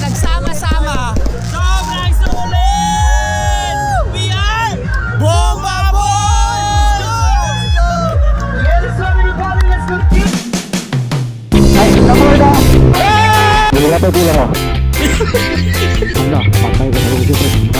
nagsama-sama. Sobrang sulit! We are Bomba Boys! Yes, everybody, let's go! Ay, nakuha na! Hindi na ito pila ko. Wala, patay ko na dito.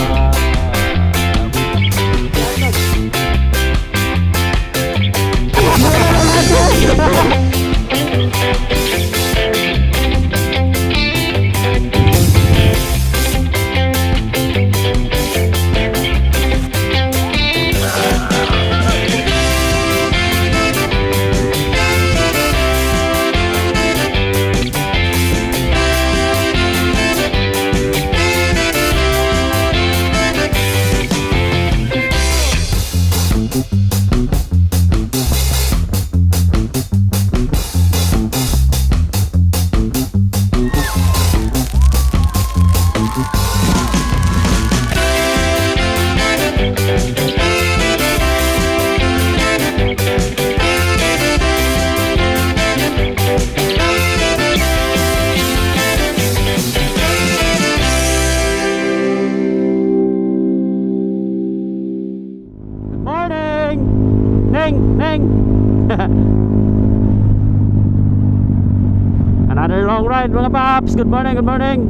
Another long ride mga paps. Good morning, good morning.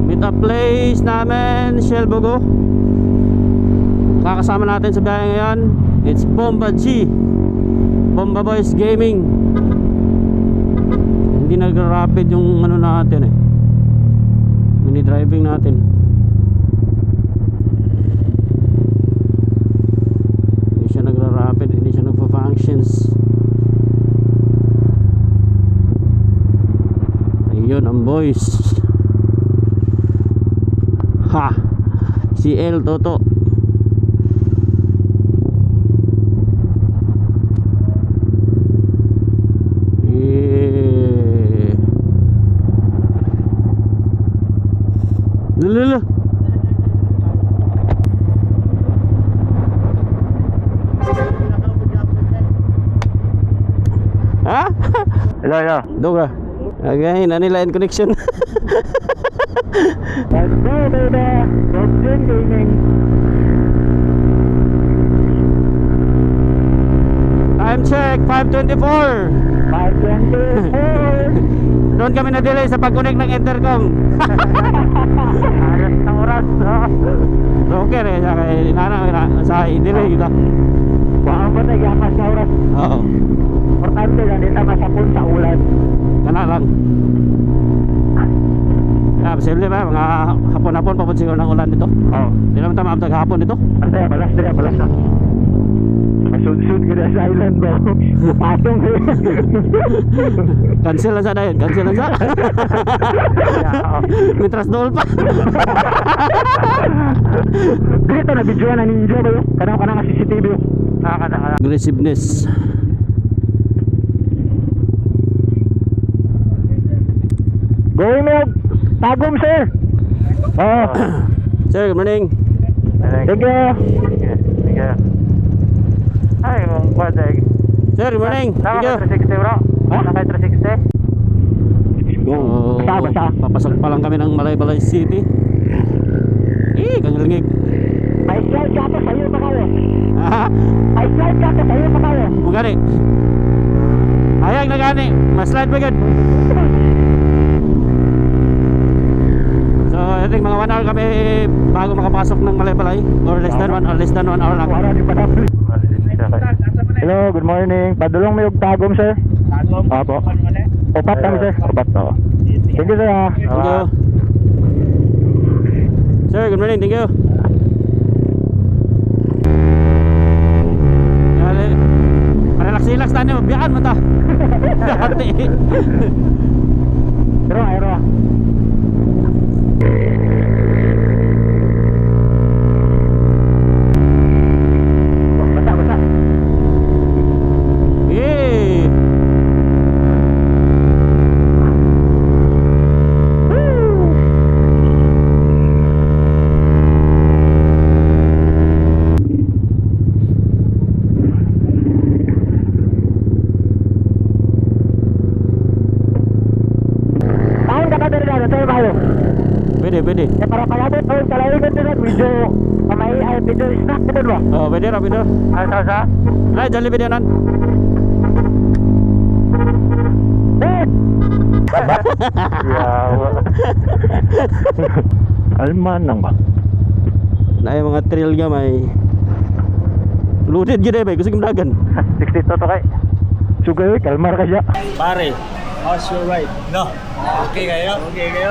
Meet up place namin Shell Bogo. Kakasama natin sa biyahe ngayon, it's Bomba G, Bomba Boys Gaming. Hindi nag-rapid yung ano natin eh, mini driving natin. Hindi siya nagpa-functions. Ayun ang boys. Ha! Si El Toto. Lala. Ha? Hello, hello. Doga. Okay, nanilain connection. Let's go, baby. Robson Gaming. Time check, 5:24. 5:24. Doon kami na-delay sa pag-connect ng intercom. Ayos ng oras. Okay rin, sa i-delay kita. Baka ba nag-yakas na oras? Oo. Importante lang, di tama sapon sa ulan. Kana lang. Posible ba? Mga hapon-hapon pa po siguro ng ulan dito. Oo. Hindi naman tama ang hapon dito. Ano tayo, balas na, balas na. Masud-sud ka na sa island bro. Patong eh. Cancel lang sa dayon, cancel lang sa. Mitras dool pa. Dito na video na ninja ba yun? Kanang nga CCTV yun. Aggressiveness. Going milk. Tagom sir. Oh. Sir, good morning. Thank you. Thank you. Ay, mong kwadag. Sir, good morning. Thank you. 360 bro. Naka 360. Basta. Papasok pa lang kami ng Malaybalay City. Kanyalingig. May slide ka pa sa'yo pa kayo. Ha? May slide ka pa sa'yo pa kayo. Mugani. Ayag na gani. Mas-slide ba gud? So, I think mga 1 hour kami bago makapasok ng Malaybalay. Or less than 1 hour lang. Hello, good morning. Padulong may tagom sir. Tagom? Opo. Opat kami sir. Opat to. Thank you sir ha. Thank you. Sir, good morning. Thank you. Relax-relax tayo. Biyan mo ta. Pero. Basta. Yay! na, pwede ba? Oh, pwede ra, pwede ra. Sa? Ay, Jollibee din yan. Yawa. Almanang ba? Na yung mga trail nga may loaded gid ba, gusto kumdagan. 60 to kay. Sugay, kalmar ka siya. Pare, how's your ride? No. Okay kayo? Okay kayo?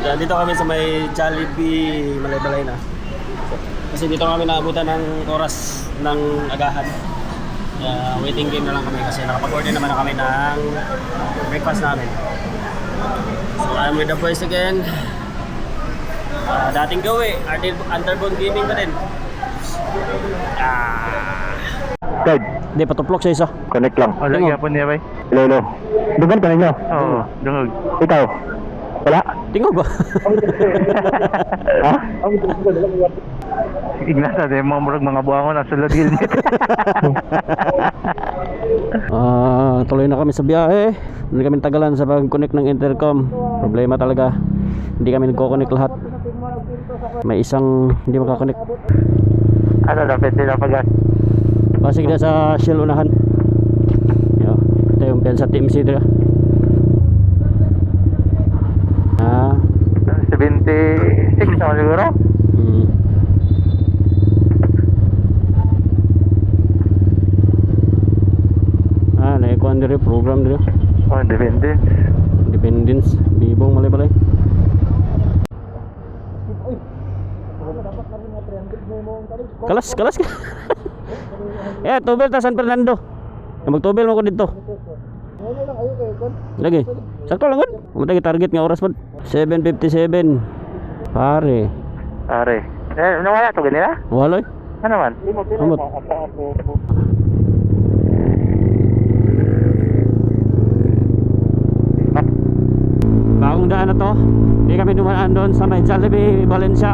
So, dito kami sa may Jollibee, Malay-Balay na. Kasi dito kami naabutan ng oras ng agahan. Waiting game na lang kami kasi nakapag-order naman na kami ng breakfast namin. So I'm with the boys again. Dating gawi, Underbone Gaming pa din. Guide, Hindi, patuplok sa isa. connect lang. Wala, gyapon niya, bay. Hello. Dugan ka ninyo? Oo, dungog. Ikaw? Wala? Tingog ba? Ha? Ignasa, din mga buwangon na sulod helmet. Tuloy na kami sa biyahe. Hindi kami tagalan sa pag-connect ng intercom. Problema talaga. Hindi kami nagko-connect lahat. May isang hindi makakonect. Ano na, pwede na pag Pasig na sa Shell unahan. Yo, ito yung pen sa Team C dito. 76 na siguro? Naikuan dito program dito. Oh, depende. Independence, bibong malay-balay. Kalas ka. Tubel ta San Fernando. Magtubel mo ko dito. Lagi. Sakto lang gud. Umutay target nga oras pod. 7:57. Pare. Nawala to ganila? Waloy. Ano man? Amot. Bagong daan na to. Hindi kami dumaan doon sa may Jollibee, Valencia.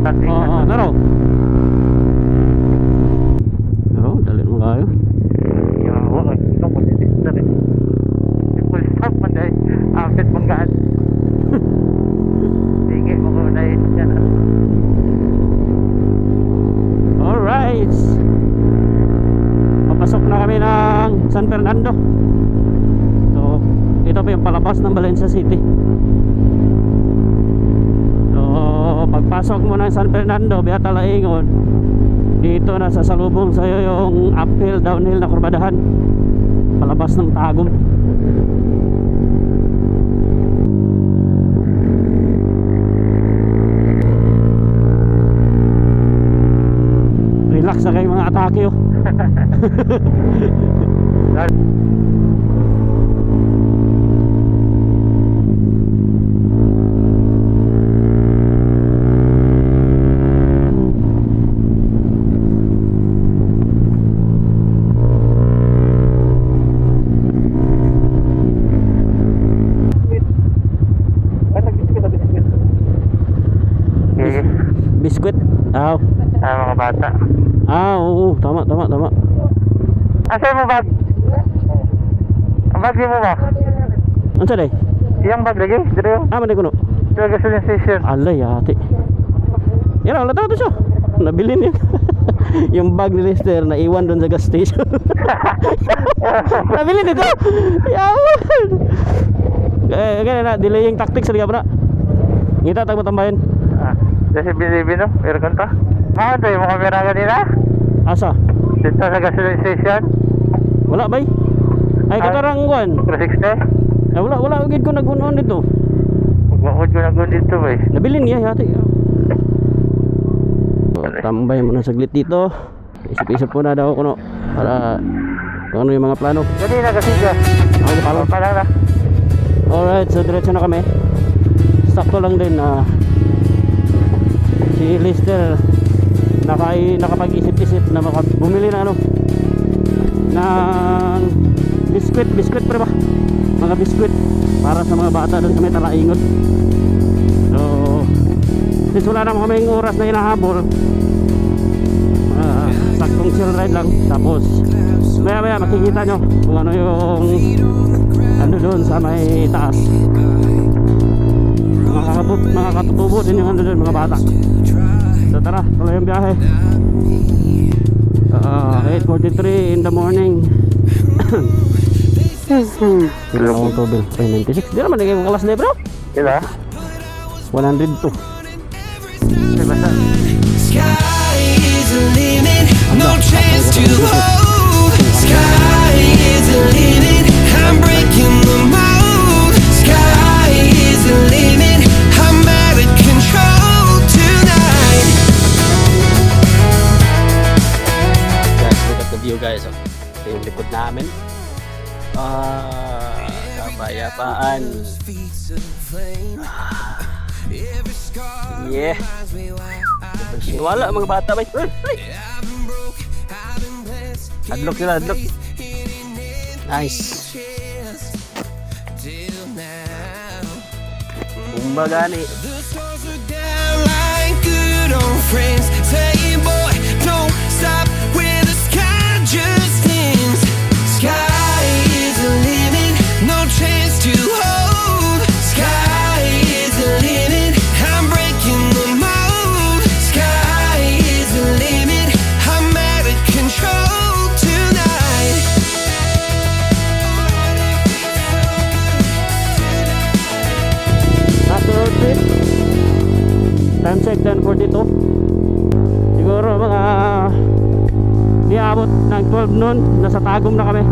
Oo, naro. Oo, dali mo kayo. Yawa, ito mo dito rin. Full stop man dahil. Afit mong gaan. Sige, mo ko na yun yan. Alright. Papasok na kami ng San Fernando. So, ito pa yung palabas ng Valencia City. So, pagpasok mo ng San Fernando, biya talaingon, dito na sasalubong sa'yo yung uphill, downhill na kurbadahan. Palabas ng Tagum. Relax na kayo mga atake oh. Biskuit. Mga bata. Oo, tama. Asa mo bag? Ang bag mo ba? Ano sa day? Iyang bag lagi? Dito Mandi ko no. Sa gasoline station. Alay, ate. Yan, wala to siya. Nabili niya. Yung bag ni Lester na iwan doon sa gas station. Nabili nito. Yawan. Kaya na, delaying tactics sa na. Ngita tayo matambahin. Kasi bilibi no? Meron ka? Tayo mo kamera kanina? Asa? Dito sa gasoline station? Wala bay? Ay katarangguan. 360? Wala ugid ko nagunon dito. Magmahod ko na dito ba Nabili niya yate. Tambay mo na saglit dito. Isip-isip po na daw kuno para kung ano yung mga plano. Kanina kasi siya. Ako pa lang na. Alright, so diretso na kami. Sakto lang din na si Lester nakapag-isip-isip na bumili na ng biskwit pa ba? Mga biskwit para sa mga bata doon sa may Talaingon. So since wala naman kaming oras na hinahabol, saktong chill ride lang. Tapos maya makikita nyo kung ano yung ano doon sa may taas. Mga katutubo din yung ano doon, mga bata. So tara, tuloy ang biyahe. 8:43 in the morning. Ilang total? 96. Di naman naging kalas na bro. Diba? 102. Diba sa? Sky is the limit, no chance to hold. Sky is the limit, I'm breaking the mold. Sky is the limit, I'm out of control tonight. Guys, look at the view guys. Oh. Ito yung likod namin. Kapayapaan. Yeah. Wala mga bata ba? Adlock sila, adlock. Nice. Bumba gani. The stars are down like good old friends, saying, boy, don't stop where the sky just ends. Sky is the limit, no chance to hold. Sky is the limit, I'm breaking the mold. Sky is the limit, I'm out of control tonight. After road trip, time check 10:42. Siguro mga di abot ng 12 noon, nasa Tagum na kami.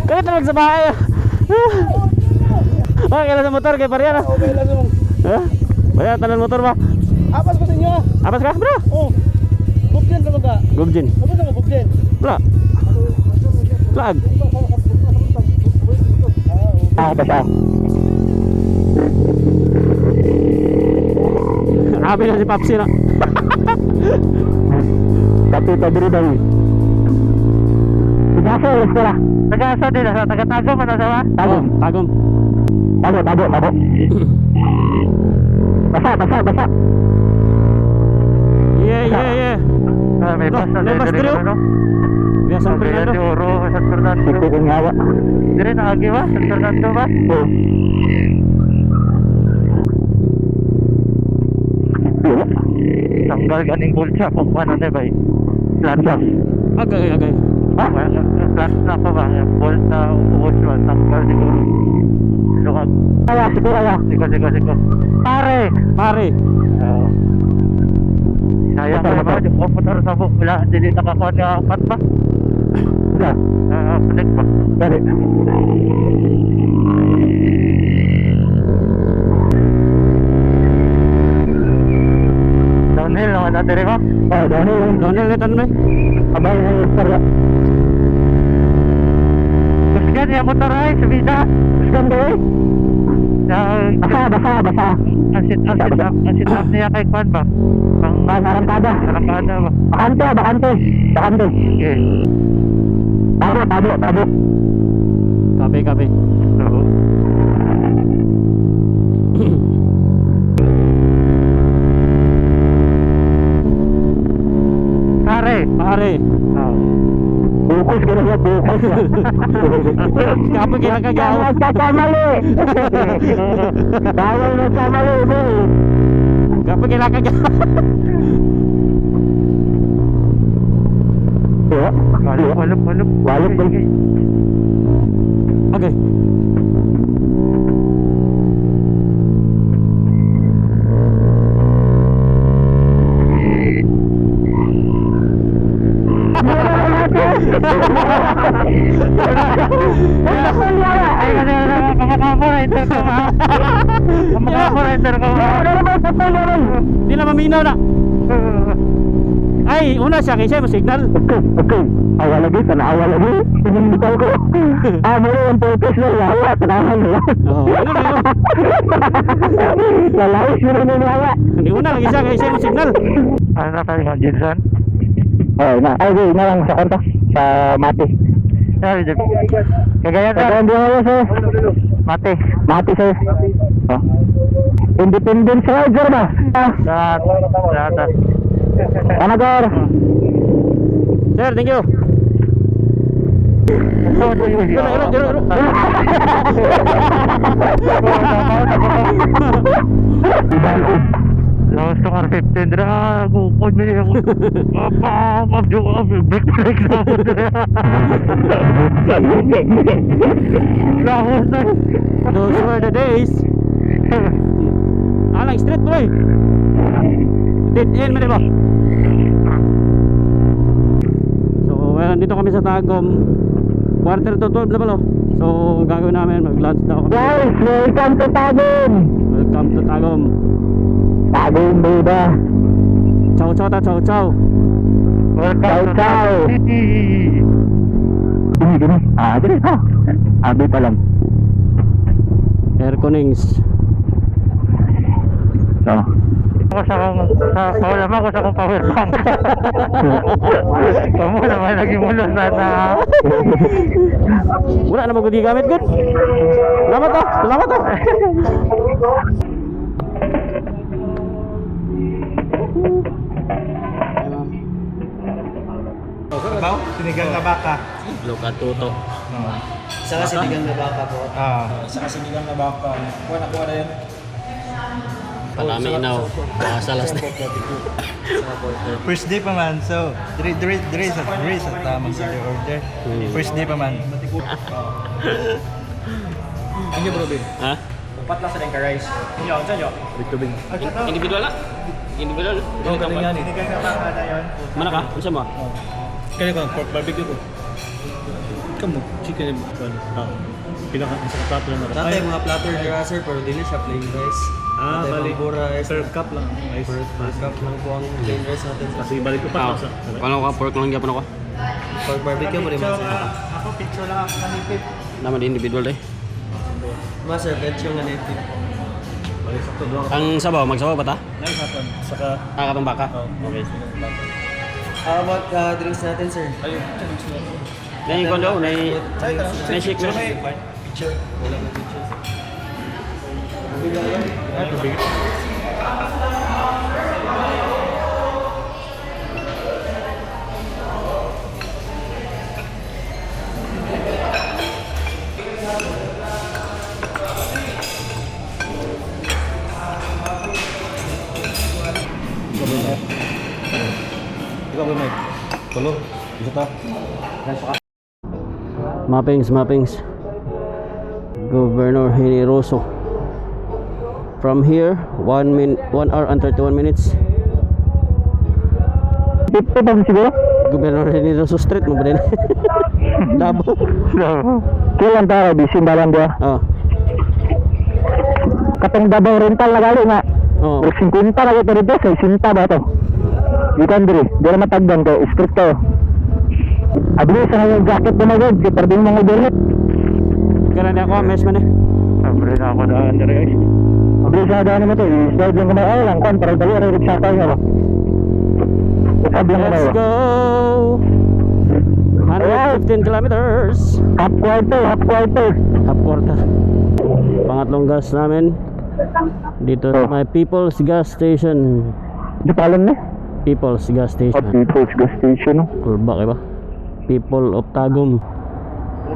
Kaya talagang sa bahay. Oh, kailan sa motor kay Pariana? Okay lang yung... Ha? Baya tanan motor ba? Apas ko sa inyo. Apas ka, bro? Oh. Gubjen ka ba? Gubjin. Ano sa gubjen? Wala. Flag. Basta. Abi na si Papsi na. Tapi tadi daw. Tagasa ulit ko lang. Tagasa din sa taga-tago man sa ba? Tagum. Tagum. Tabo. Basa. Yeah. May Ito, basa may bas diri diri, no. Biasa ang Fernando. Oro sa Fernando. Ito kung hawa. Dire na agi ba? Sa Fernando ba? Oo. Tanggal ganing bulsa kung paano na ba? Landas. Agay. Ah, landas na pa ba? Bulsa, uuswan, tanggal siguro. Lukag. Kaya. Siko. Pare. Sayang na ba? Yung komputer sa book, wala, hindi nakakuha niya apat ba? Wala. Connect ba? Dali. Downhill naman natin rin ba? Oo, downhill. Donel netan mo. Abay na yung sarga. Gusto ka niya motor ay, subida. Gusto ka niya eh? Basa. Ang sit up niya kay Kwan ba? Arangkada ba? Bakante. Okay. Tabo. Kape. Oo. Pare. Bukus ka na siya, bukus. Kapag kinakagaw. Bawal nagkamali mo. Kapag kinakagaw. Walop. Okay. Ay, kamaka-operator ko ha. Kamaka-operator ko ha. Di na maminaw na. Ay, una siya kay siya mo signal. Okay. Awal lagi, tanawa lagi. Hindi ko. Mo yung purpose na yawa, tanawa na. Oh, ano na yun? Lalais mo rin yung yawa. Hindi una lagi siya kay siya mo signal. Ano na kayo, Jensen? Ay, na lang sa kanta. Sa Mati. Cagayan na. Cagayan din ako, sir. Mati, sir. Oh. Independence rider ba? Lahat. Lahat. Anagor. Sir, thank you. Lawas to kar 15 dra gukod mi ako. Apa jo break na. Lawas na. Those were the days. Alang street boy. Dead end man ba? So, well, dito kami sa Tagum. Quarter to 12 na pala. So, gagawin namin mag-lunch daw kami. Guys, welcome to Tagum. Welcome to Tagum. Tagum buda. Ciao ciao ta ciao ciao. Welcome to City. Gini. Gini. Abi pa lang. Air Conings. So. Ako sa kong power bank. Kamu naman lagi mulos na. Wala na magagamit good. Salamat ah. Salamat ah. Baw? Sinigang na baka. Luka tuto. Isa kasi sinigang na baka po. Isa kasi sinigang na baka. Kuha na yun. Palami inaw. Baka salas na. First day pa man. So, dire sa tamang sa order. First day pa man. Inyo bro, Ben. Ha? Upat lang sa dengka rice. Inyo, ang sanyo. Tubig. Individual na? Individual? Oo, galing yan. Sinigang na baka na yun. Mana ka? Ano mo? Kaya ko, pork barbecue ko. Kamu, chicken and pinaka isang plato lang na. Tatay mga platter dira sir, pero dili siya plain rice. Bali. Pura rice. Per cup lang. Ay, Per cup lang po ang plain rice natin. Kasi balik ko pa sa. Kala ko pork lang gyapon ako. Pork barbecue mo rin man sir. Ako, picture lang ako kanipip. Naman individual eh. Mas sir, bet yung native. Balik sa todo. Ang sabaw, magsabaw ba ta? Nice hapon. Saka, Katong baka. okay. How about drinks natin sir? Ayun. Nai ko daw, nai shake mo. Picture. Wala na pictures. Ikaw ba may? Tulo. Isa ta. Mappings. Governor Generoso. From here, 1 hour and 31 minutes. Dito ba siguro? Governor Generoso Street mo ba din? Dabo. Kailan tayo bisimbalan dia? Oh. Katong Davao rental na gali nga. Oh. 50 na ito dito sa sinta ba to? Ikan diri, diri matagdan ko, stricto. Abli sa yung jacket mo na gud, pwedeng mga overhead. Kaya na ako, mes man eh. Abli na ako daan diri guys. Abli sa daan mo to, slide lang ko ay lang kon para dali ra sa tayo nga ba. Sabi lang Let's ba. go! 115 kilometers. Half quarter. Half quarter. Pangatlong gas namin. Dito sa may People's Gas Station. Di pa alam na. People's Gas Station. People's Gas Station. Kulba kayo ba? People of Tagum.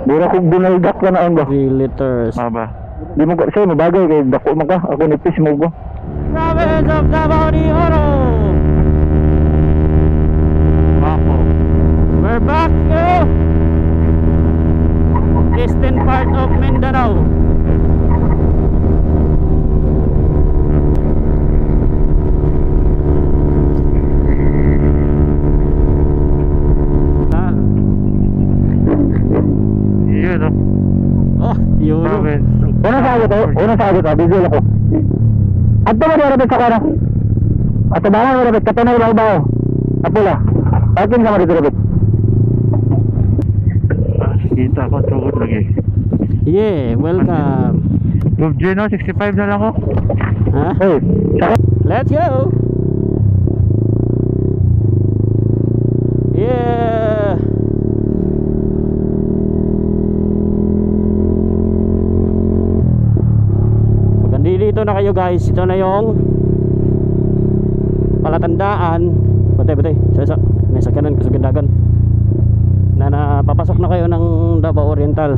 Dura kong binaldak ka na ang ba? 3 liters. Maba. Di mo kasi mabagay kay dako mo ka. Ako nipis mo ko. Province of Davao de Oro. Ako. We're back to eastern part of Mindanao. Yun o. Oh, yun. Una sa agad video ako. Ato mo dira sa kana. Ato ba na dira katanay lang ba? Apula. Akin sama dito dito. Kita ko tugod lagi. Yeah, welcome. Move Gino 65 na lang ako. Ha? Hey, Let's go. Yeah. Magandili nandito na kayo guys, ito na yung palatandaan. Batay sa kanan ko sa Gandagan na napapasok na kayo ng Davao Oriental.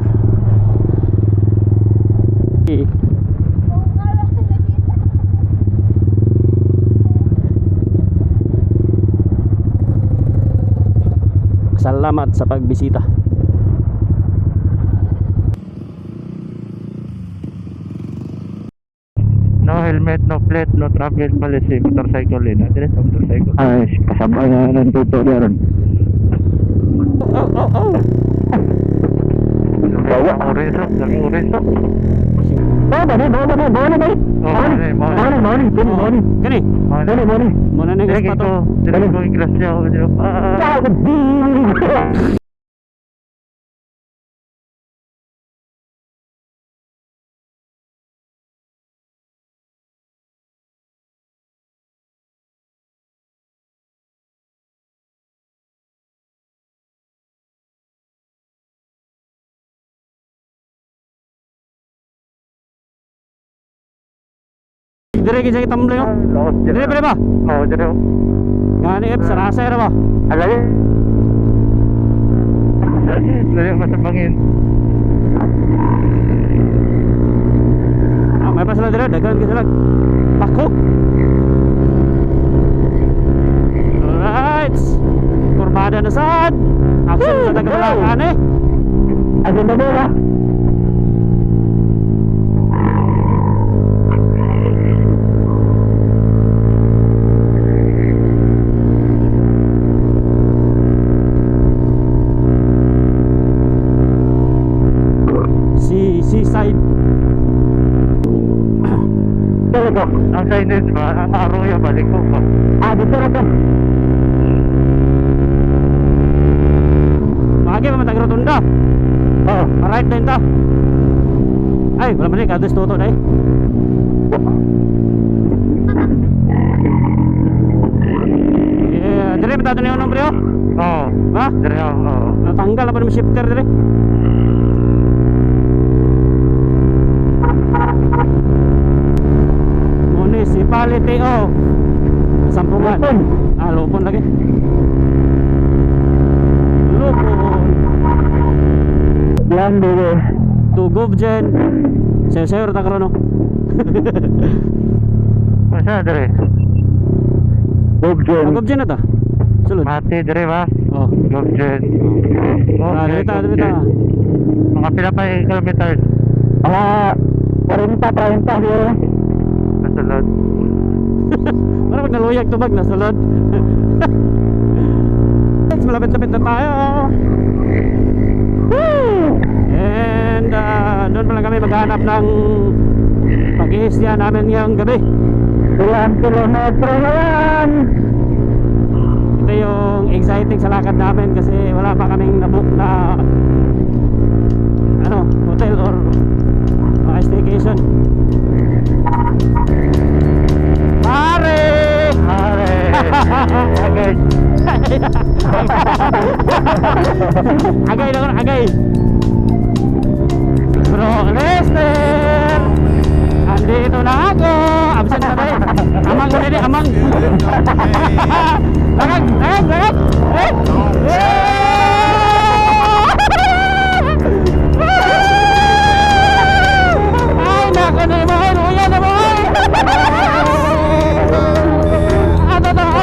Salamat sa pagbisita. No helmet, no plate, no travel policy, motorcycle din. Dire sa motorcycle. Ay, kasabay na ng tuto diyan. Bawa oreso, dami oreso. Bawa na. Morning. Kani? Muna na yung ispato. Dire ko grasya ko diyo. Dire kita tambling oh. Dire pala ba? Oh, dire. Ngani ep sarasa ra ba? Alay. Dire masabangin. May pasala dire dagan kita lag. Pako. Alright. Kurbada na sad. Action sa tagalakan eh. Asin na ba? Seaside. Talaga. Ang signage ba? Ang araw yung balik ko ba? Dito na to. Magi pa matag rotunda. Oo. Right din ta. Ay, wala man ni kados toto dai. Dire mata ni ono bro. Oo. Ha? Dire oo. Natanggal apa ni shifter dire? Municipality of Sampungan. Lupon lagi. Lupon. Yan dito. Tugobjen. Sayo-sayo ta karon no. Masa dire? Gobjen. Tugobjen na ta. Sulod. Mati dire ba? Oh. Gobjen. Dito. Mga pila pa kilometers? Mga 40-30 siguro. Nasulod. Parang pag naluyag to bag nasulod. Malapit-lapit na tayo. And doon pa lang kami maghanap ng pag-iisya namin ngayong gabi. 2 kilometro na yan. Ito yung exciting sa lakad namin kasi wala pa kaming nabook na hotel or staycation. Mare! Agay. Agay na agay. Bro Lester! Andito na ako! Absent na tayo. Amang ko nili, amang. Lagag! Ay, nako na yung mga ruya na mga. What the hell?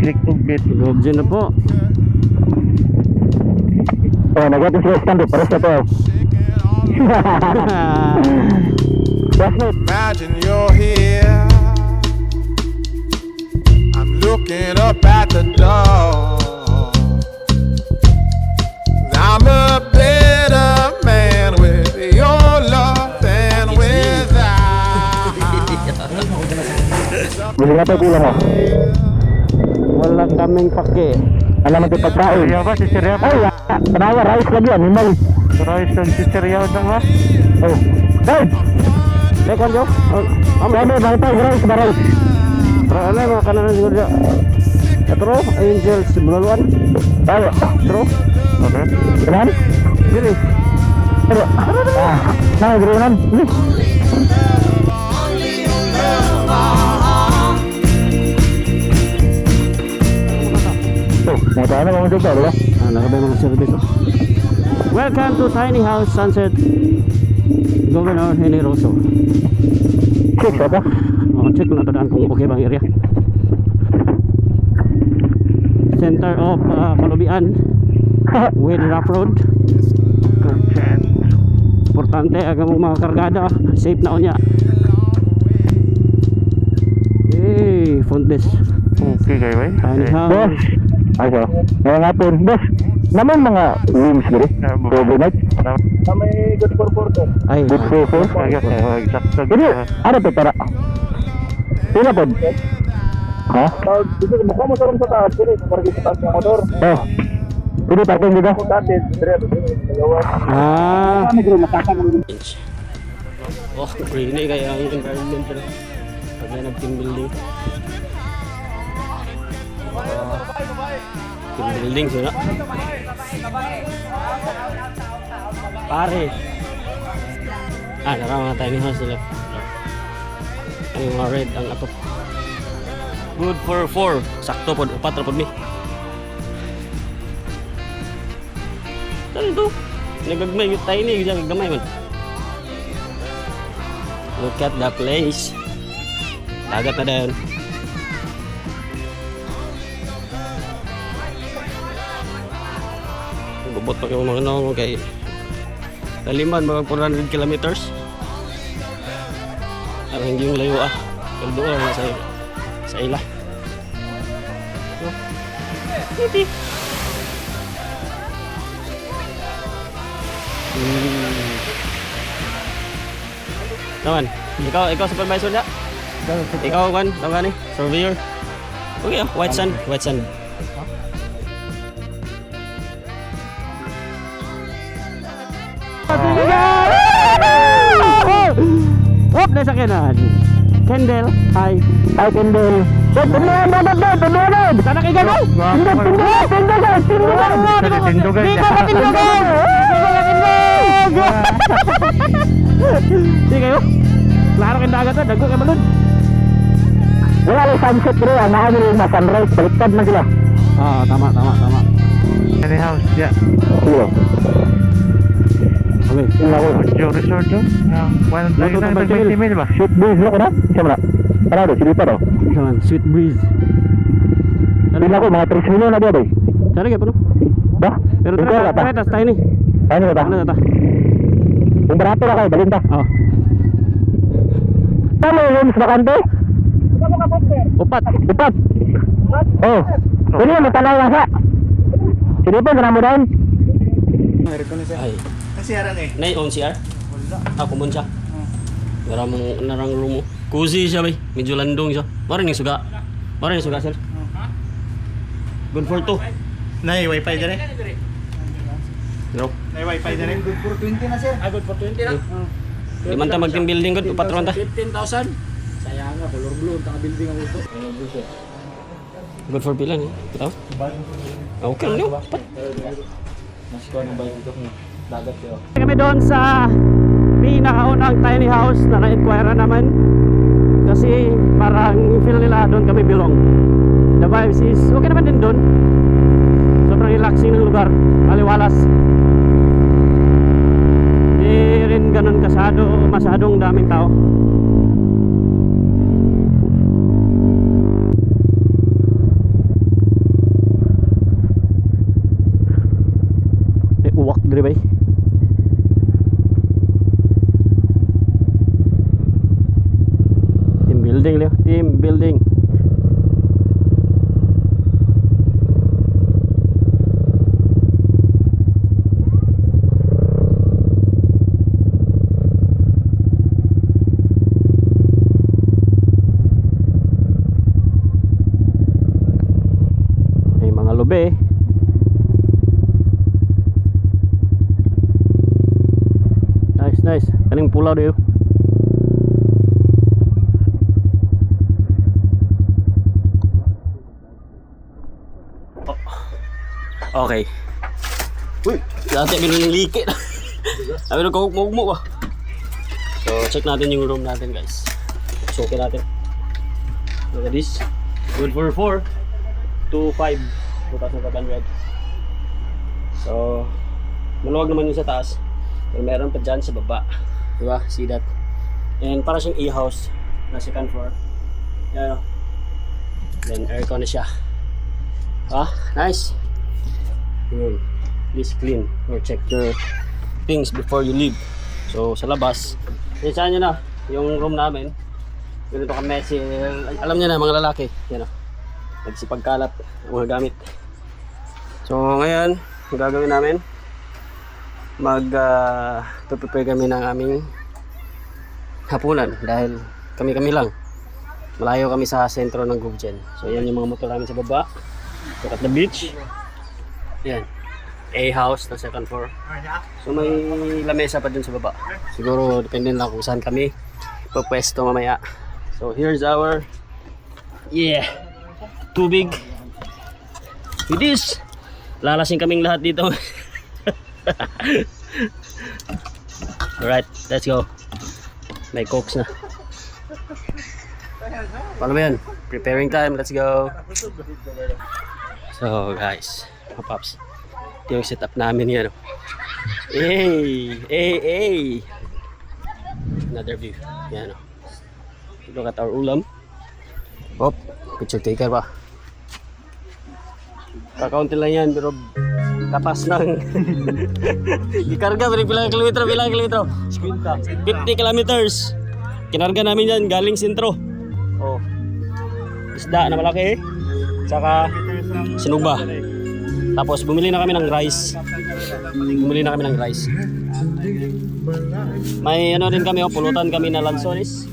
Click to bit. Gobjen na po. Oh, nag-get is standard. Pares na to. That's it. Imagine you're here. I'm looking up at the door. Bili na tayo kulang mo. Wala kaming pake. Alam mo tayo pagkain. Serya ba? Si Serya ba? Ay, panawa, rice lagi yan, himal. Rice and si Serya na ba? Oh. Dad! Teka, Jo. Sabi, bakit tayo rice ba rice? Ano yung mga kanan siguro dyan? Atro, Angels, Bulaluan. Tayo. Atro, Okay. Kailan? Billy. Pero, nakagronan. Oh, natawa na mga dito, diba? Nakabay mga service. Welcome to Tiny House Sunset. Governor Henry Rosso. Check, apa? Check na tadaan kung okay bang area. Center of Kalubian with rough road. Importante aga mo mga kargada, safe na unya. Hey, Fontes. Okay kayo eh. Tiny Boss! house. Ay, so. Ngayon nga po, boss, naman mga rooms gari? Overnight? Ay, Good for four? Exact. Hindi, ano to, tara? Sino po? Ha? Mukha mo sarang sa taas, pero parang sa taas ng motor. Oh. Pwede parking dito? Dati, diretso din. ah, Ano oh, really kaya ang environment pero pag na nag-team building. Team building sila. Pare. Nara mga tiny house sila. Ang mga red ang ato. Good for 4. Sakto pod, 4 pod mi. Ano to? Nagagmay yung tiny, yung gamay man. Look at the place. Dagat na din. Bubot pa kayo mga nong kay Taliman mga 400 kilometers. Parang hindi yung layo Kaldo lang sa ila. So, hindi. Naman, ikaw supervisor na? Ikaw kan, tama ni, surveyor. Okay, white sand. Hop, nasa kanan. Kendall, hi. Ay, Kendall. Tunduhan! Sana kay gano'n? Tindugan! Tindugan Dito ka tindugan! Hindi kayo? Klaro kayong dagat na, dago kayo balon. Wala lang sunset bro, ang namin rin na sunrise, baliktad na sila. Tama. Tiny house, yeah. Sige. Okay. Tingnan ko. Joe Resort to? 120 mil ba? Shoot breeze na ko na? Siya mo na? Parado, silita daw. Naman, sweet breeze. Tingnan ko, mga 3 million na diya doy. Sana kayo pa no? Ba? Pero Ito tara, ta. tas tayo ni. Ano ba ta? Ano ta? Kung barato na kayo, balin ta. Oh. Tama yung rooms na kante? Upat. Upat. Oh. Kuni mo tanaw na sa. Sige po, ganun mo doon. Ay. Kasi aran eh. Nay on CR? Ako mo siya. Garamong narang room mo. Cozy siya bay. Medyo landong siya. Maring suga. Sir. Good for 2. Nay, wifi dire? Bro. Nay, wifi dire? Good for 20 na, sir. Agad for 20 na. Di man ta mag-team building good, patron ta. 15,000. Sayang nga, color blue. Taka building ang ito. Good for pila ni. Ito? Okay lang yun. Kami doon sa pinakaunang tiny house na na-inquire naman. Kasi parang feel nila doon kami belong. The vibes is okay naman din doon. Sobrang relaxing ng lugar. Maliwalas. Di rin ganun masyadong daming tao. Uwak dire bay. Team building. Nice. Kaning pulau dia. Okay. Uy, dati binulong likit. Sabi nung kagugmugmug ah. So, check natin yung room natin, guys. So, okay natin. Look at this. Good for 4 to 5. 2,500. So, maluwag naman yung sa taas. Pero meron pa dyan sa baba. Diba? See that? And para siyang e-house na second floor. Yan o. Then, aircon na siya. Ah, nice. Yun. Please clean or check your things before you leave. So sa labas, saan nyo na yung room namin. Ganito ka messy. Alam nyo na mga lalaki. Yan o. Nagsipagkalat ang mga gamit. So ngayon, ang gagawin namin, prepare kami ng aming hapunan. Dahil kami lang. Malayo kami sa sentro ng Guggen. So yan yung mga motor namin sa baba. Look at the beach. Yan. A house na second floor. So may lamesa pa dun sa baba. Siguro depende lang kung saan kami pupwesto mamaya. So here's our tubig. With this, lalasing kaming lahat dito. Alright, let's go. May cokes na. Paano ba yan? Preparing time, let's go. So guys, mga paps, ito yung setup namin yan. Hey! Another view. Yan o. Look at our ulam. Hop, picture taker pa. Kakaunti lang yan, pero kapas ng ikarga, bilang kilometro. 50 kilometers. Kinarga namin yan, galing sentro. Oh. Isda na malaki. Tsaka sinuba. Tapos bumili na kami ng rice. May ano din kami, pulutan kami na lansones.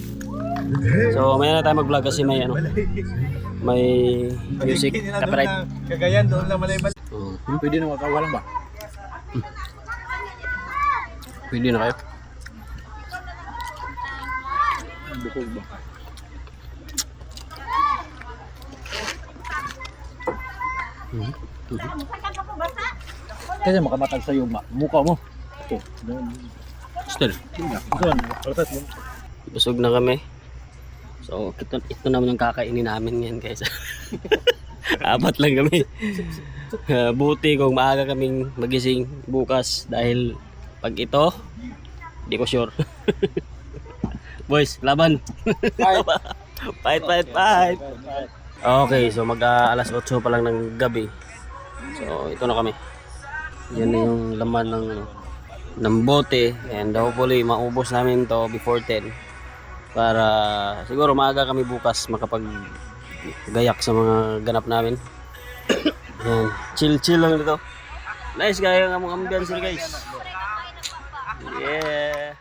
So maya na tayo mag-vlog kasi may music, copyright. Cagayan doon lang malay ba? Pwede na makawalan ba? Pwede na kayo. Bukog ba? Kasi makamatag sa yung mukha mo. Ito. Still, Palatas mo. busog na kami. So ito naman yung kakainin namin ngayon, guys. Apat lang kami. Buti kung maaga kaming magising bukas dahil pag ito, di ko sure. Boys, laban. Fight. Okay, so alas 8 pa lang ng gabi. So ito na kami. Yan na yung laman ng bote, and hopefully maubos namin to before 10 para siguro maaga kami bukas makapag-gayak sa mga ganap namin. Yan, chill lang dito. Nice guys, ang ambiance nila, guys. Yeah.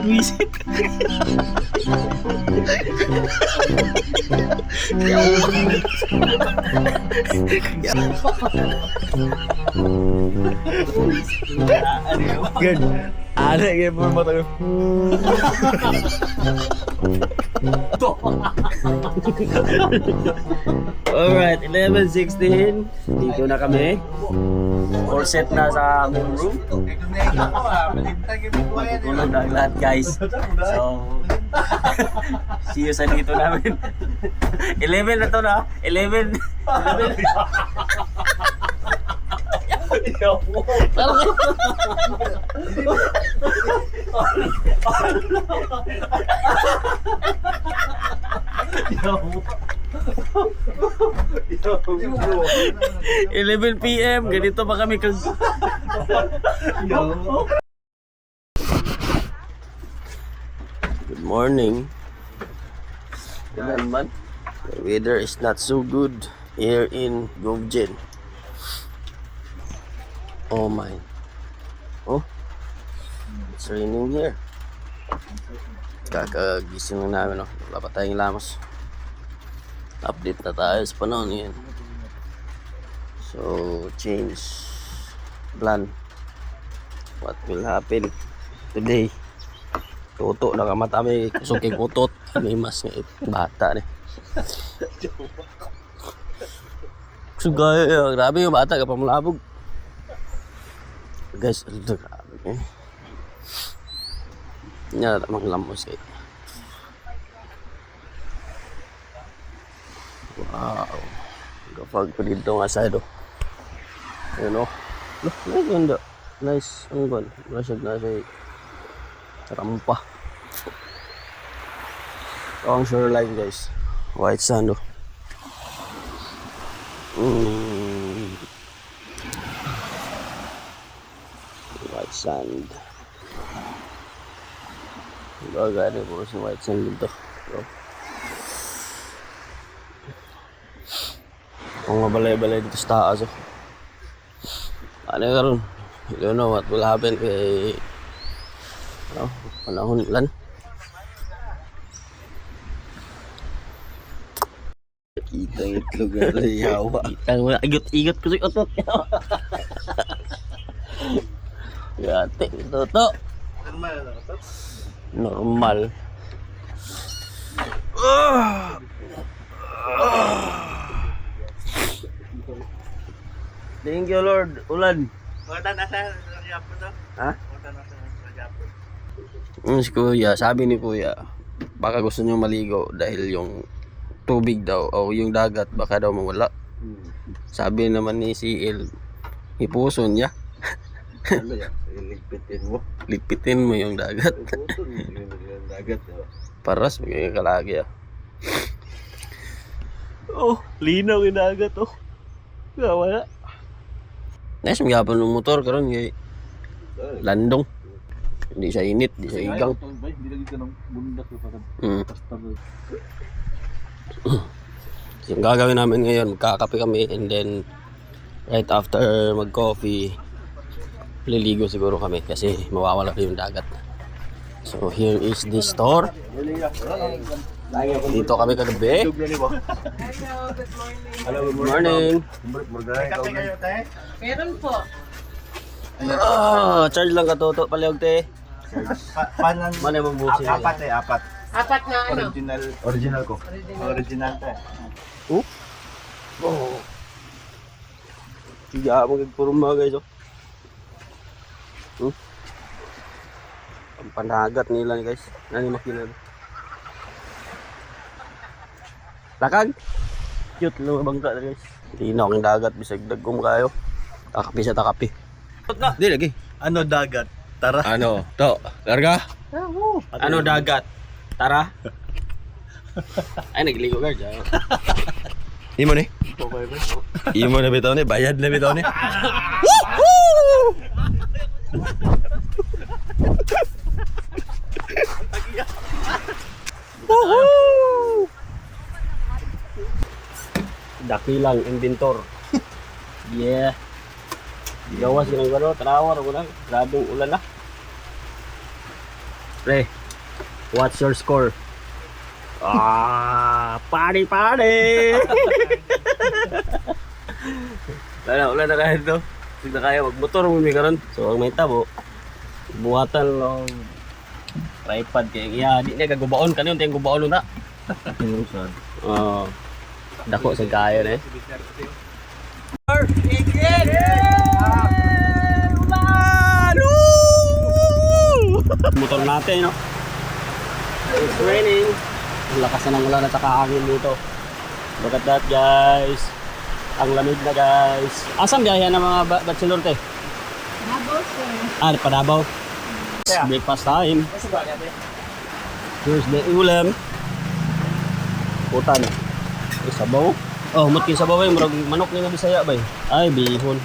Visit. Good. Ada yang pun mata. Alright, 11:16. Dito na kami. All set na sa aming room. Matutulog na ang lahat, guys. So, see you sa dito namin. 11 na to na. 11. 11. Eleven PM, ganito pa kami kag... Good morning. Ganun man. The weather is not so good here in Govjen. Oh my. Oh. It's raining here. Kakagising lang namin, no? Wala pa tayong lamos. Update na tayo sa panahon yan. So, change plan. What will happen today? Toto, nakamata may kusog kay kutot. May mas nga bata ni. So, grabe yung bata ka pamulabog. Guys, ito grabe eh. Hindi na tamang lamos eh. Wow. Kapag ko dito nga side oh. Ayan oh. Look, ganda. Nice. Ang ganda. Masag na siya rampa. Ito ang shoreline guys. White sand oh. White sand. Gagana po sa white sand dito. So, kung mabalay-balay dito sa taas oh. Ano yung karoon? You don't know what will happen kay panahon ulan. Kita ang itlog na yawa. Kita ang mga igot-igot ko sa otot. Gati, toto. Normal. Thank you Lord, ulan. Ha? Si Kuya, sabi ni Kuya, baka gusto niyo maligo dahil yung tubig daw o yung dagat baka daw mawala. Sabi naman ni CL, ipuson niya. Ligpitin mo yung dagat. Paras, may kalagi ah. Oh, linaw yung dagat oh. Wala. Nice, may gapon ng motor karon kay landong. Hindi siya init, hindi siya igang. Yung gagawin namin ngayon, magkakape kami and then right after mag-coffee, liligo siguro kami kasi mawawala pa yung dagat. So here is the store. Dito kami kagabi. Hello, good morning. Meron po. Charge lang ka toto paliog te. Panan. Mana mo busi? Apat eh, apat. Apat na ano? Original ko. Original to eh. Oh. Tiga mo kagpuruma guys oh. Ang panagat nila guys. Nani makina. Lakag. Cute lo bangka guys. Linaw ang dagat bisag dagom kayo. Takapi sa takapi. Di lagi. Ano dagat? Tara. Ano? To, larga. Ano dagat? Tara. Ay nagligo guys. Imo ni? Imo na bitaw ni, bayad na bitaw ni. Dakilang inventor. Yeah. Gawas ng gano, tanawar ko lang. Grabing ulan na. Pre, what's your score? Party! Wala na kaya ito. Hindi na kaya magmotor mo karon. So ang may tabo, buhatan ng tripod kaya iya di na gagubaon kanon tayong gubaon na. Dako sa kaya na eh. Motor natin, no? It's raining. Ang lakas na ng ulan at saka hangin dito. Look at that, guys. Ang lamig na, guys. Asan biyahe ng mga bachelor, te? Davao, sir. Padabaw. It's breakfast time. Here's the ulam. Putan. Sabaw. Oh, mutkin sabaw eh. Murag manok ni nga Bisaya ba eh. Ay, bihon.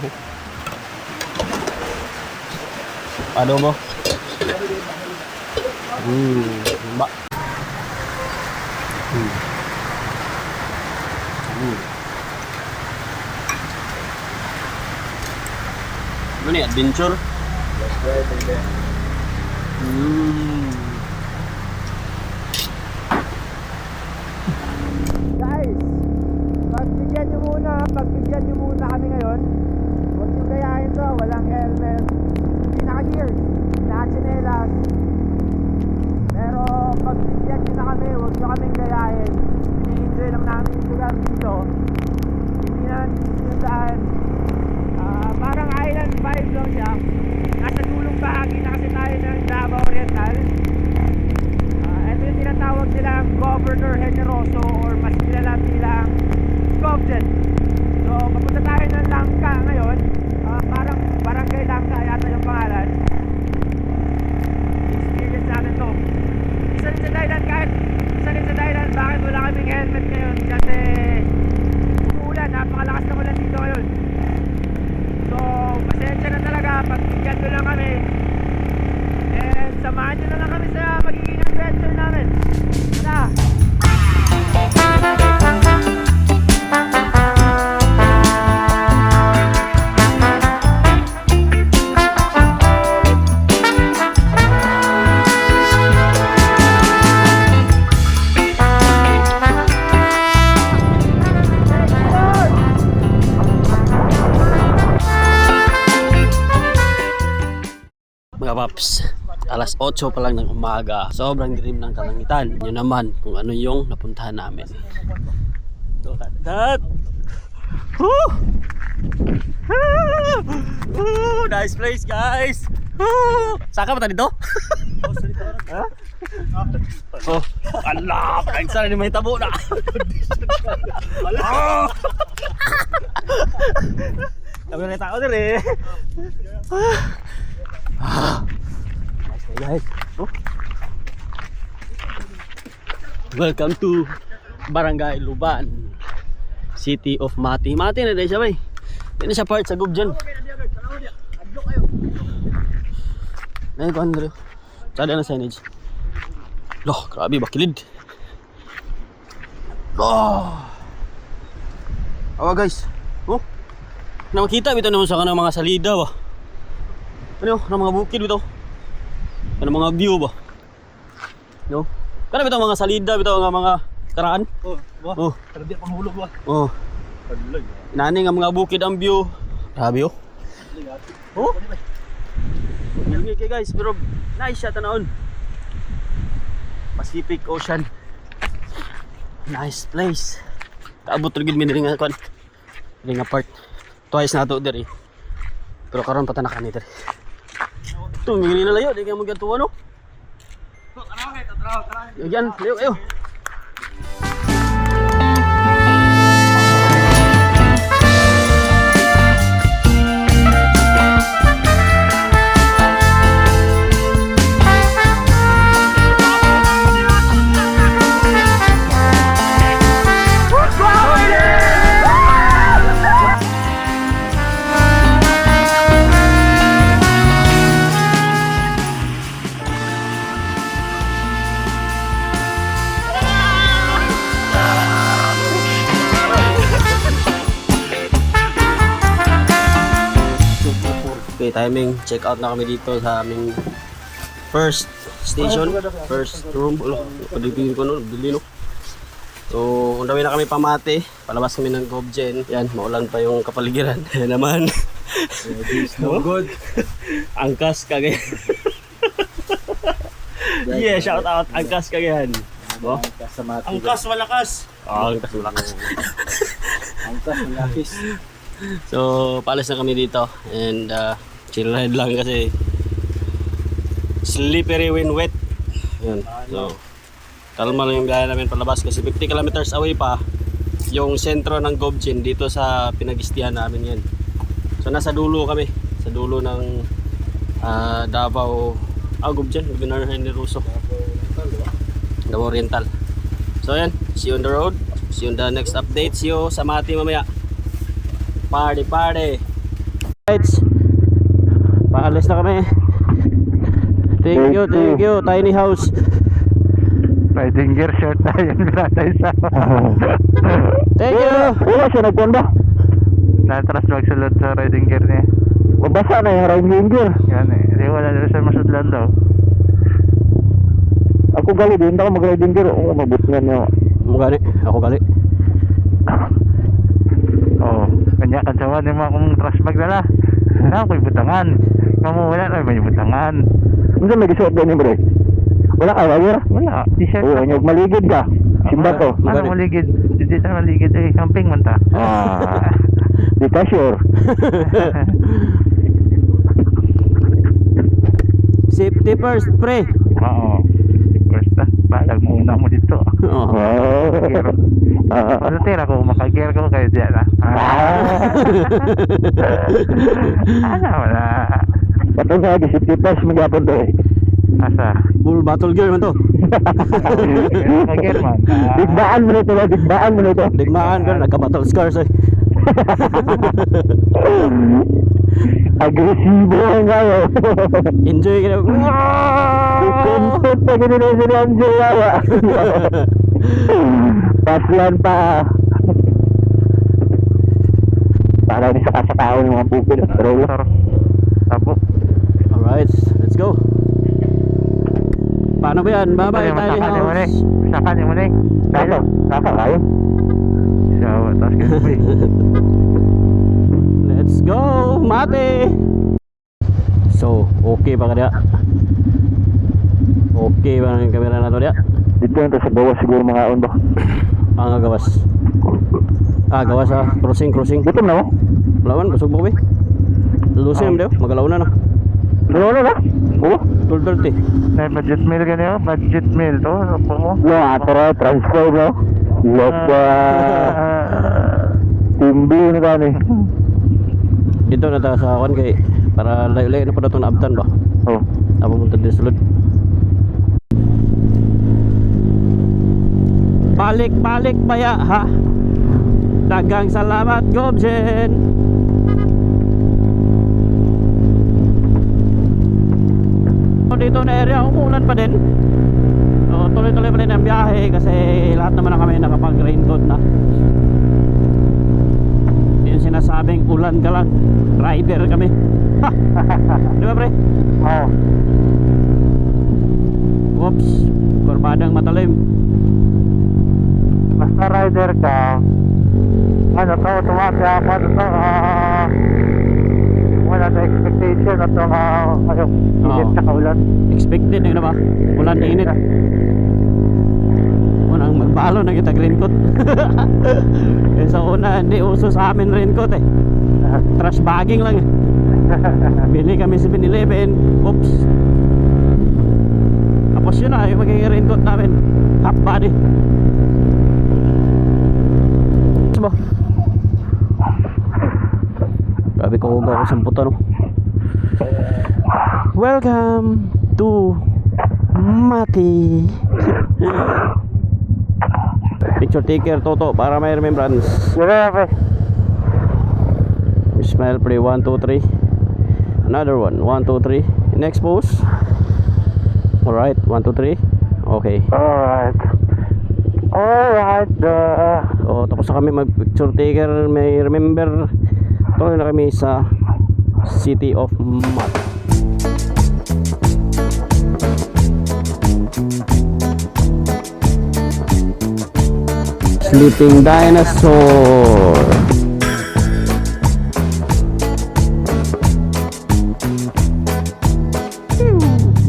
Adobo. Ba. Ano ni adventure? Guys, pagbigyan nyo muna kami ngayon. Huwag nyo gayahin to, walang helmet, hindi naka-gears, naka-chinelas. Pero pagbigyan nyo na kami, huwag nyo kaming gayahin. Ini-enjoy lang namin yung lugar dito. Hindi na yung daan. Parang island vibe lang siya. Nasa dulong bahagi na kasi tayo ng Davao Oriental. Ito yung tinatawag nilang Governor Generoso or mas kilala bilang Govgen. So papunta tayo ng Langka ngayon. Parang Barangay Langka yata yung pangalan. Experience natin to. Isa rin sa dahilan bakit wala kaming helmet ngayon kasi umuulan, napakalakas ng ulan dito ngayon. So pasensya na talaga, pagbigyan nyo lang kami and samahan nyo na lang kami sa magiging adventure namin. Na mga paps, alas 8 pa lang ng umaga. Sobrang dilim ng kalangitan. Yun naman kung ano yung napuntahan namin. Look at that! Woo! Woo! Nice place, guys! Woo! Saka ba tayo dito? Ha? Oh, ala! Paingsan na may tabo na! Oh! Kami na tao din eh! Nice day, guys. Oh. Welcome to Barangay Luban, City of Mati. Mati na dahil siya ba eh. Hindi na siya part sa Gubjan. Ayun ko, Andrew. Sada na signage. Loh, grabe, bakilid. Loh. Awa guys. Oh. Na makita bitaw naman sa kanang mga salida ba. Ano, ng mga bukid bitaw. Ano mga view ba? No? Kana bitaw mga salida bitaw nga mga karaan. Oh. Pero di ako mahulog ba? Oh. Nani nga mga bukid ang view. Grabe oh. Oh. Hindi kay guys, pero nice siya tanawon. Pacific Ocean. Nice place. Kaabot rin mi diri nga kwan. Diri nga part. Twice na to diri. Pero karon pa tanak ni diri. Ito, may nilalayo, di kayo mag-atuwa, no? Yan, layo kayo. Okay, timing. Check out na kami dito sa aming first station, first room. Padigin ko nun, dili no. So, on the way na kami Pamate. Palabas kami ng Gobjen. Yan, maulan pa yung kapaligiran. Yan naman. No good. Angkas Cagayan. Yeah, shout out Angkas Cagayan. Oh? Angkas malakas. Oh, Angkas malakas. Angkas, malapis. So, paalis na kami dito. And chill ride lang kasi slippery when wet. Yan. So, kalma lang yung gaya namin palabas kasi 50 kilometers away pa yung sentro ng Gobjen dito sa pinag-istihan namin yan. So nasa dulo kami, sa dulo ng Davao, Gobjen, Governor Henry Russo, Davao Oriental. So yan, see you on the road, see you on the next update, see you sa Mati mamaya. Party party! Lights. Paalis na kami. Thank you, tiny house. Riding gear short tayo tayo sa. Thank you. Wala siya nagpunta. Natras magsulod sa riding gear niya. Mabasa na yung riding gear. Yan eh. Hindi wala na siya masudlan daw. Ako gali din, ako mag-riding gear. Oo, mabuti nga niyo. Gali, ako gali. Oo. Kanya kansawan yung mga kong trash bag nala. Ako'y butangan. Wala na may butangan. Ano may gisuot doon yung break? Wala ka, wala? Wala. T-shirt. Oo, nyog maligid ka. Simba ko. Ano maligid? Hindi na maligid eh. Camping man ta. Di ka sure. Safety first, pre. Oo. First na. Balag muna mo dito. Oo. Ano tira ko? Makagear ko kayo diyan ah. Wala. Patong sa safety first, magyapon to eh. Asa? Full battle gear man to. Makagear man. Digbaan mo na ito, digbaan mo na ito. Digmaan ko, nagka-battle scars eh. Agresibo ang gawa. Enjoy ka na. Kumput pa ganun na sila ang gawa. Paslan pa. Parang isa ka sa tao ng mga bukid. Pero Tapo. Alright, let's go. Paano ba yan? Bye-bye, tiny house. Sakan mo na eh. Kaya, kayo. Siyawa, tapos kayo Let's go, Mate. So, okay ba ka diya? Okay ba ang kamera na to diya? Dito na sa gawas siguro mga on ba? Ang gawas. Gawas crossing. Gutom na mo? Lawan, busog mo ba? Lusin mo daw, magalaw na. Lolo na? Oo? 12:30. May budget meal ka niyo? Budget meal to? Ano mo? No, atara, transfer no? Lopa. Timbi na ka ni. Dito na ta sa awan kay para layo-layo na pa itong naabtan ba? Oh. Ako punta din sulod. Balik baya ha. Dagang salamat Gobjen. Dito na area umulan pa din. So, tuloy-tuloy pa rin ang biyahe kasi lahat naman na kami nakapag-raincoat na. Yung sinasabing ulan ka lang, rider kami. Di ba pre? Oo. Oops, kurbadang matalim. Basta rider ka, ano to, tumati ako to, wala na expectation na to, init sa kaulan. Expected yun na ba? Ulan init. Unang magbalo na kita raincoat. Eh sa una, hindi uso sa amin raincoat eh. Trash bagging lang eh. Bili kami 7-Eleven. Oops. Tapos yun na, yung magiging raincoat namin. Half body. Ba? Grabe ko hugaw ko sa puto no. Welcome to Mati. Picture taker Toto para may remembrance. Grabe. Smile pre 1 2 3. Another one 1 2 3. Next pose. Alright 1 2 3. Okay. Alright. So tapos na kami mag picture taker. May remember. Tuloy na kami sa City of Mati. Sleeping dinosaur.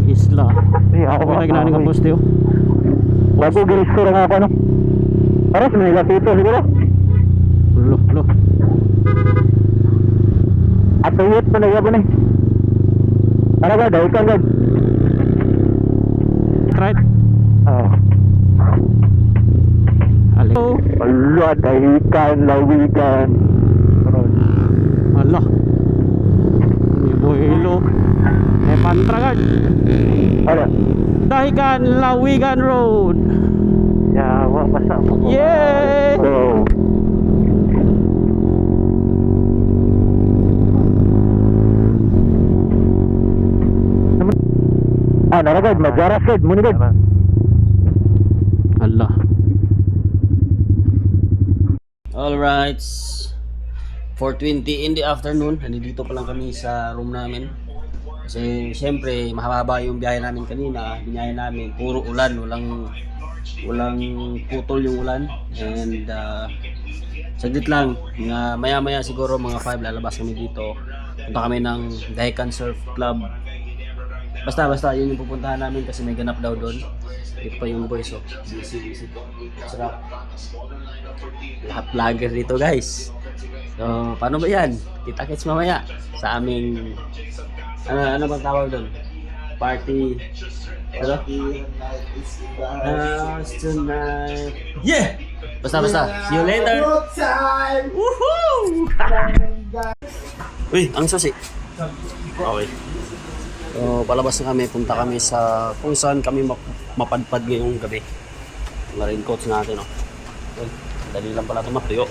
Isla. Ako ba nagnaning ang poste oh? Bago giristor nga ako, no? Para sa mga dito, siguro. Lo. At tuyot pa na yabon eh. Ano ba, daw ka agad? Right? Oo. Hello. Ala, dahikan, lawigan. Ala. May buhilo. May pantragad. Ano? Dahigan Lawigan Road. Yawa, basta mo. Yay! Oo. Naragad, mag-garasad, munigad. Ala. Alright. 4:20 in the afternoon. Nandito pa lang kami sa room namin. Kasi siyempre mahaba yung biyahe namin kanina. Biyahe namin puro ulan, walang putol yung ulan. And saglit lang, maya-maya siguro mga 5 lalabas kami dito. Punta kami ng Dahican Surf Club. Basta yun yung pupuntahan namin kasi may ganap daw doon. Dito pa yung boys, oh. Busy po. Sarap. Lahat vlogger dito, guys. So, paano ba yan? Kita-kits mamaya sa aming ano bang tawag doon? Party. Ano? Tonight. Yeah! Basta. See you later. Woohoo! Uy, ang susi. Okay. So, palabas na kami, punta kami sa kung saan kami mapadpad ngayong gabi. Mga raincoats natin, oh. Okay. Dali lang pala ito matuyo.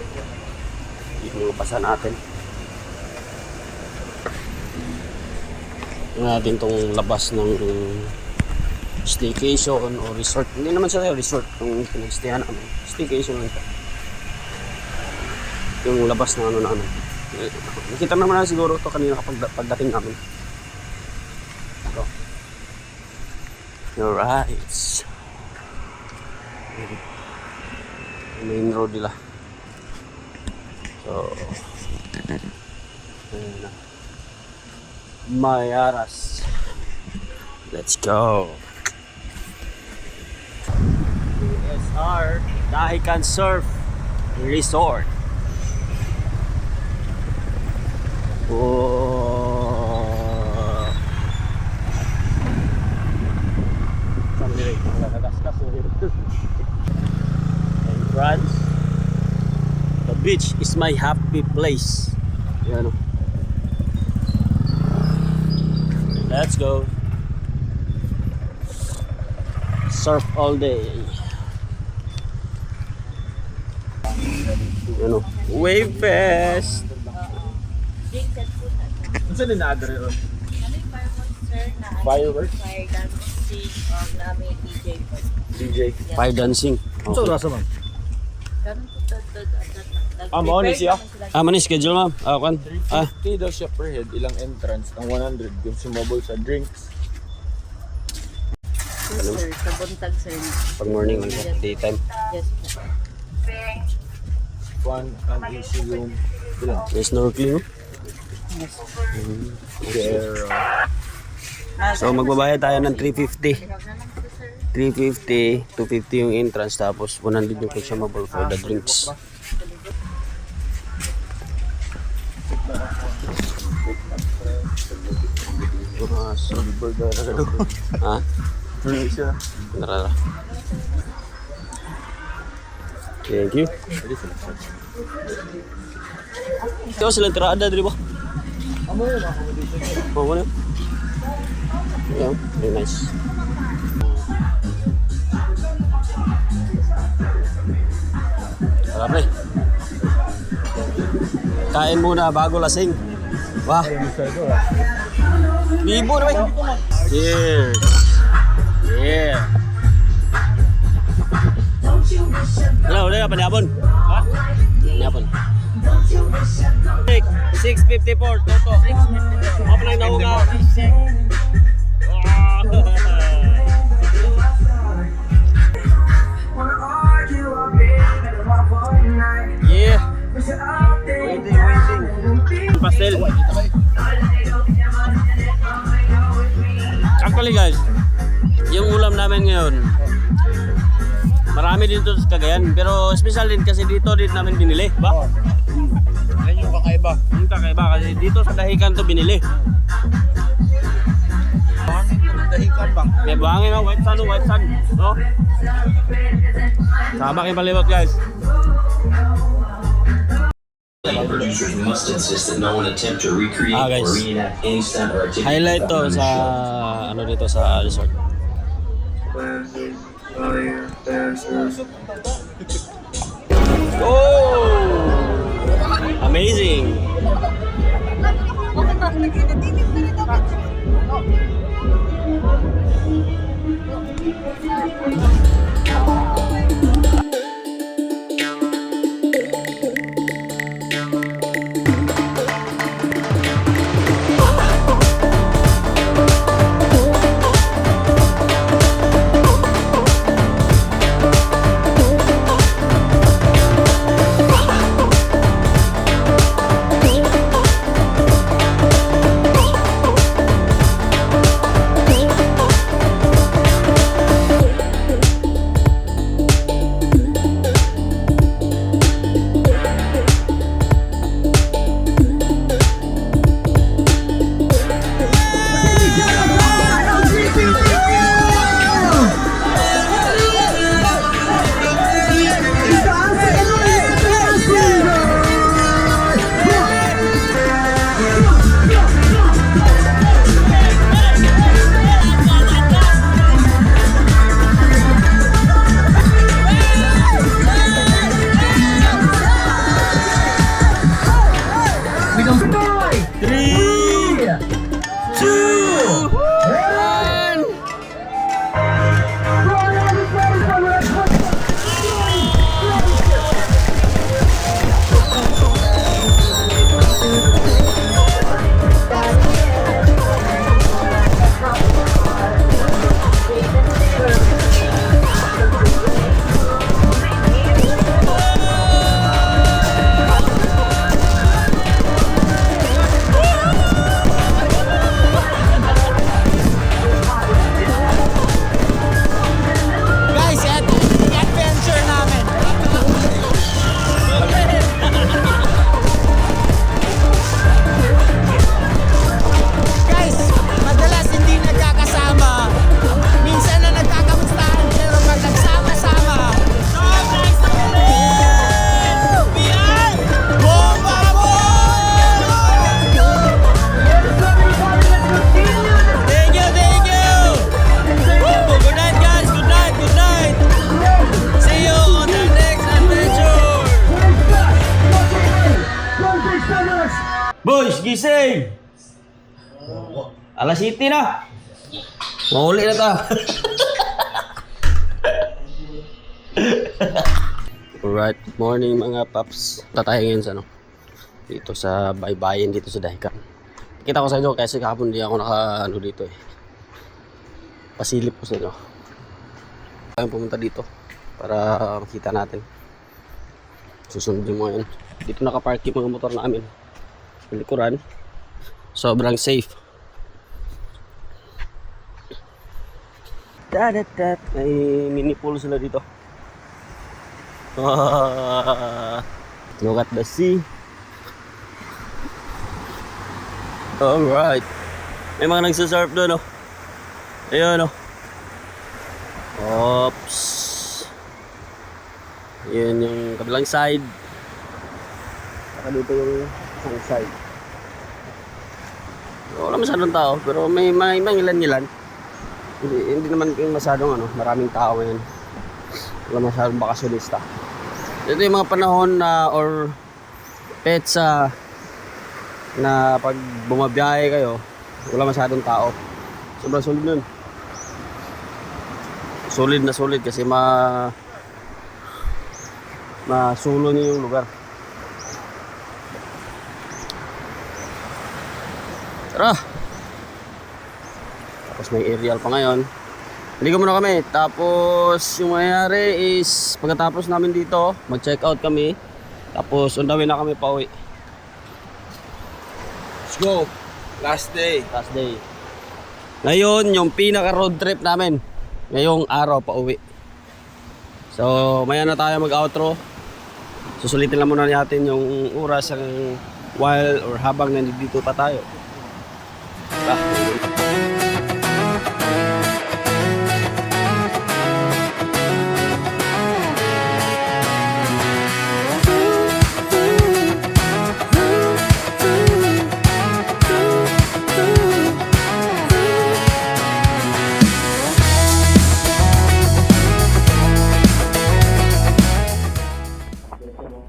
Yung pasa natin. Tingnan natin itong labas ng staycation o resort. Hindi naman siya resort yung pinag-stayan namin. Staycation lang ito. Yung labas ng ano namin. Nakita naman na siguro ito kanina kapag pagdating namin. Ito. Alright. Main road nila. So, ayun na. Mayaras. Let's go. DSR Dahican Surf Resort. Oh. Entrance. The beach is my happy place. Yan, oh. Let's go. Surf all day. Yan, oh. Wave Fest. Saan din na-adre ron? Ano yung fireworks, sir? Na Fireworks? Fire dancing namin DJ po. DJ. Fire dancing. So, rasa ma'am? Ganun po Mo ni siya? Mani schedule, ma'am. Kan? 50 daw siya per head, ilang entrance, ang 100 consumable sa drinks. Yes, sir. Sa buntag, sir. Pag morning, daytime. Yes, po. Fun and easy room. Ilang? May snorkeling. There, So magbabayad tayo ng 350. 350, 250 yung entrance, tapos 100 yung consumable for the drinks. silver na Ha? siya. Narara. Thank you. Ito sila tirada, di ba? Amo yun, accommodation. Oh, ano? Yeah, very nice. Sarap, eh. Kain muna bago lasing. Wah. Libo na, eh. Cheers. Yeah. Hello, ulit ka, paniyapon? Ha? Paniyapon. 654, toto. 654. Ako lang naunga. Yung ulam namin ngayon, marami dito sa Cagayan, pero special din kasi dito din namin binili, ba? Yan yung kakaiba. Yung kakaiba kasi dito sa Dahican to binili. Dahikan bang? May buhangin ang white sun, no? Sama kayo palibot guys. Producers must insist that no one attempt to recreate Guys. or reenact any stunt or activity. Highlight to sa ano dito sa resort. Oh! Amazing! Boys, gising! Alas 7 na! Mahuli na ta! Alright, good morning mga paps. Tatay ngayon sa dito sa baybayin dito sa Dahican. Kita ko sa inyo kasi kahapon di ako dito eh. Pasilip ko sa inyo. Kaya pumunta dito para makita natin. Susundin mo yan. Dito nakapark yung mga motor namin. Sa likuran. Sobrang safe. May mini pool sila dito. Look at the sea. Alright. May mga nagsasurf doon, oh. Ayun, oh. Oops. Yan yung kabilang side. Saka dito yung isang side. Wala masyadong tao, pero may ilan. Hindi naman yung masyadong maraming tao ngayon. Wala masyadong bakasyonista. Ito yung mga panahon na or petsa na pag bumabiyahe kayo, wala masyadong tao. Sobrang solid nun. Solid na solid kasi masulo niyo yung lugar. Tara! Tapos may aerial pa ngayon. Hindi muna kami. Tapos yung mangyayari is pagkatapos namin dito, mag-check out kami. Tapos on the way na kami pauwi. Let's go! Last day. Last day. Ngayon, yung pinaka road trip namin. Ngayong araw pa uwi. So, maya na tayo mag-outro. Susulitin lang muna natin yung oras while or habang nandito pa tayo.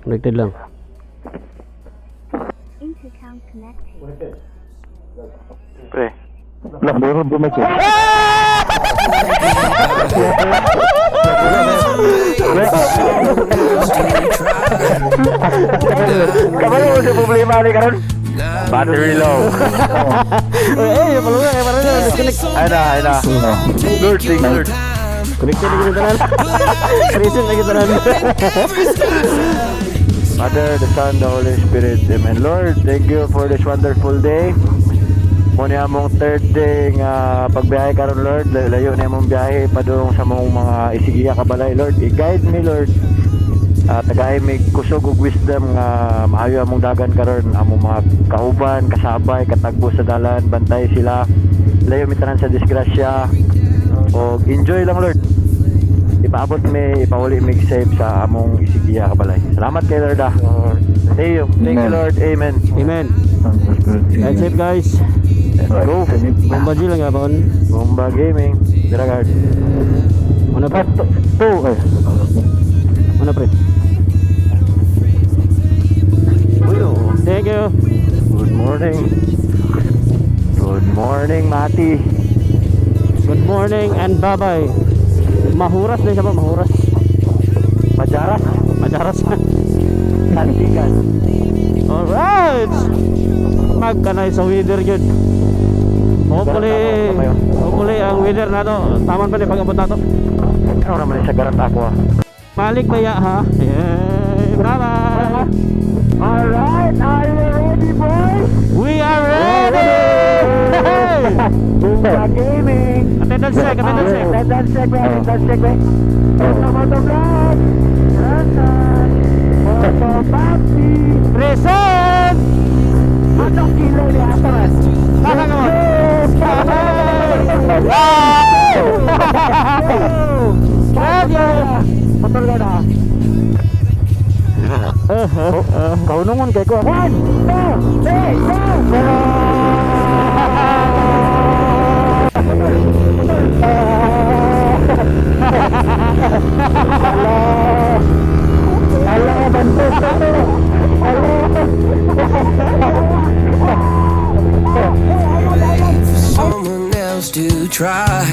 Connected lang. Intercom connected. Pre. Nakburo bumalik. Kamay mo sa problema ni karon. Battery low. Palungan kayo parang disconnect. Ay na. Lord, thank Lord. Connected lagi na tanan. Reason lagi tanan. Father, the Son, the Holy Spirit. Amen. Lord, thank you for this wonderful day. Muna among third day nga pagbiyahe karon Lord. Layo na among biyahe padung sa mong mga isigiya kabalay Lord. I-guide me Lord. Tagay may kusog ug wisdom nga maayo among dagan karon among mga kauban, kasabay, katagbo sa dalan, bantay sila. Layo mi tanan sa disgrasya. O enjoy lang Lord. Ipaabot mi, ipawali mi safe sa among isigiya kabalay. Salamat kay Lord. Thank you Lord. Amen. Amen. That's it guys. Go. Bomba G lang yapon. Bomba Gaming. Diragard. Ano pa? Ano pre? Thank you. Good morning. Good morning, Mati. Good morning and bye-bye. Mahuras din siya ba? Mahuras. Majaras. Majaras. Tantikan. Alright. Magkanay sa weather yun. Hopefully ang weather na to taman pa ni pag-abot na to. Ano naman sa garant ako Malik baya ha. Yay. Bye-bye. Alright, are you ready boys? We are ready. Bomba Gaming. Attendance check. Attendance check. Moto vlog. Moto Papi. Present. Anong kilo ni Atras? Baka ka mo. Radio. Motor ka na. Kaunungan kay ko. 1, 2, 3, go! Ala, bantos ka to. Someone else to try,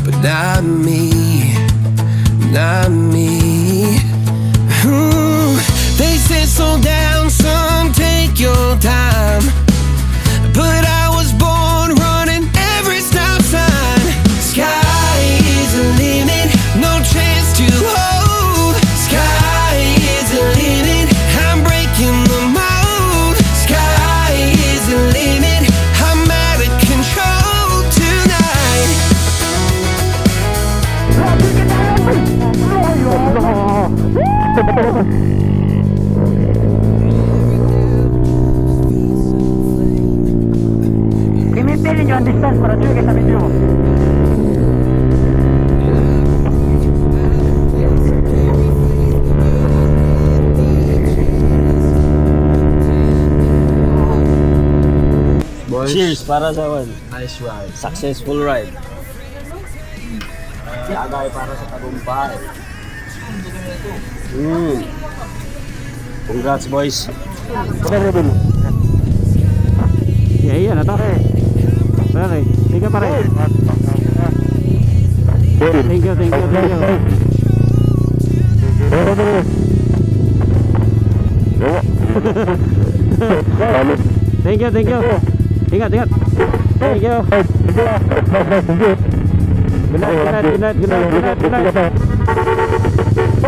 but not me, not me. They said slow down, son, take your time, but I was born running every stop sign. Sky is the limit, no chance to hold. Sky is the limit, I'm breaking the mold. Sky is the limit, I'm out of control tonight. I-maintain nyo ang distance para sure kayo sa video. Cheers para sa one. Nice ride. Successful ride. Yagay para sa tagumpay. Congrats boys. Iya na to. Pare, tiga pare. Thank you. Thank you. Ingat. Thank you. Good night.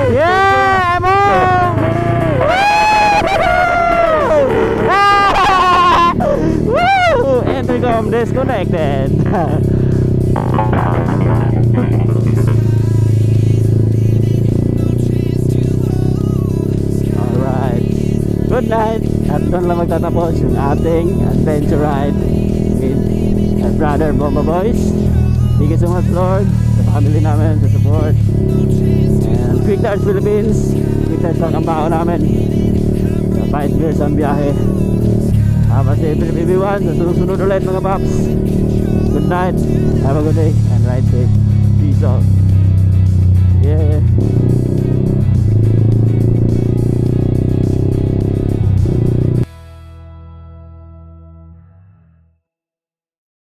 Yeah, Emong! Woo! Entry Welcome disconnected. Alright. Good night. At doon lang magtatapos yung ating adventure ride with our brother Bomba Boys. Thank you so much, Lord, sa family namin, sa support. And Quick Tires Philippines, Quick Tires lang ang bao namin. Sa 5 years ang biyahe. Have a safe trip everyone. Sa sunod ulit mga paps. Good night. Have a good day and ride safe. Peace out. Yeah.